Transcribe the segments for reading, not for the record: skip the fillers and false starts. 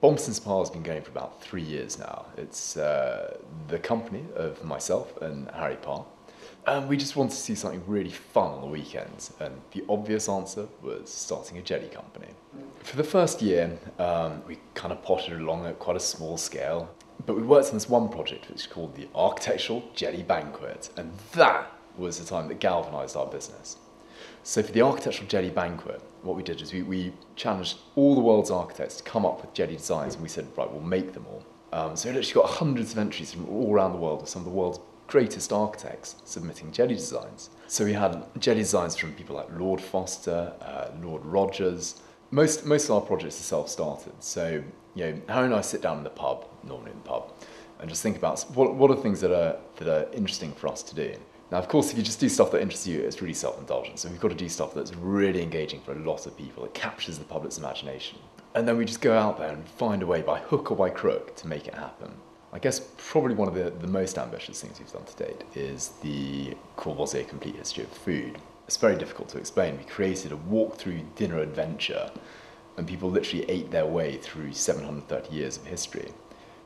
Bompas Parr has been going for about 3 years now. It's the company of myself and Harry Parr. And we just wanted to see something really fun on the weekends. And the obvious answer was starting a jelly company. For the first year, we kind of potted along at quite a small scale. But we worked on this one project which is called the Architectural Jelly Banquet. And that was the time that galvanised our business. So for the Architectural Jelly Banquet, what we did is we challenged all the world's architects to come up with jelly designs, and we said, right, we'll make them all. So we literally got hundreds of entries from all around the world of some of the world's greatest architects submitting jelly designs. So we had jelly designs from people like Lord Foster, Lord Rogers. Most of our projects are self-started. So, Harry and I sit down in the pub, normally in the pub, and just think about what are things that are interesting for us to do. Now, of course, if you just do stuff that interests you, it's really self-indulgent. So we've got to do stuff that's really engaging for a lot of people, that captures the public's imagination. And then we just go out there and find a way, by hook or by crook, to make it happen. I guess probably one of the most ambitious things we've done to date is the Courvoisier Complete History of Food. It's very difficult to explain. We created a walk-through dinner adventure, and people literally ate their way through 730 years of history.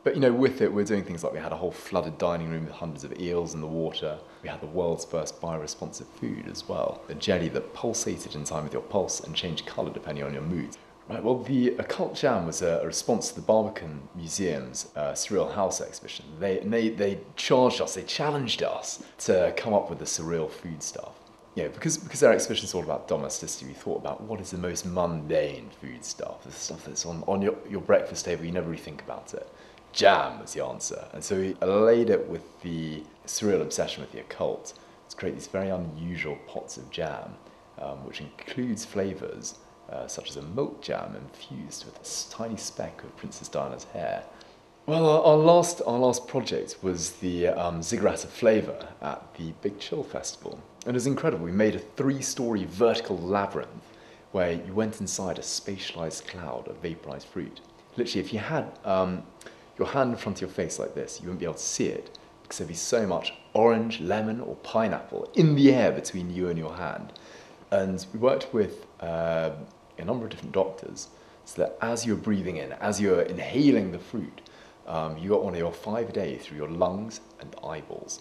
But with it, we're doing things like we had a whole flooded dining room with hundreds of eels in the water. We had the world's first bioresponsive food as well, a jelly that pulsated in time with your pulse and changed colour depending on your mood. Right, well, the occult jam was a response to the Barbican Museum's Surreal House exhibition. They charged us, they challenged us to come up with the surreal food stuff. Because their exhibition is all about domesticity, we thought about what is the most mundane food stuff, the stuff that's on your breakfast table, you never really think about it. Jam was the answer. And so we allayed it with the surreal obsession with the occult to create these very unusual pots of jam, which includes flavours such as a milk jam infused with a tiny speck of Princess Diana's hair. Well, our last project was the Ziggurat of Flavour at the Big Chill Festival. And it was incredible. We made a 3-story vertical labyrinth where you went inside a spatialised cloud of vaporised fruit. Literally, if you had your hand in front of your face like this, you wouldn't be able to see it because there'd be so much orange, lemon or pineapple in the air between you and your hand. And we worked with a number of different doctors so that as you're breathing in, as you're inhaling the fruit, you got one of your 5-a-day through your lungs and eyeballs.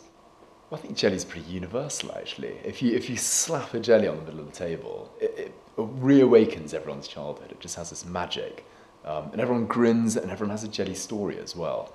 Well, I think jelly's pretty universal, actually. If you slap a jelly on the middle of the table, it reawakens everyone's childhood. It just has this magic. And everyone grins and everyone has a jelly story as well.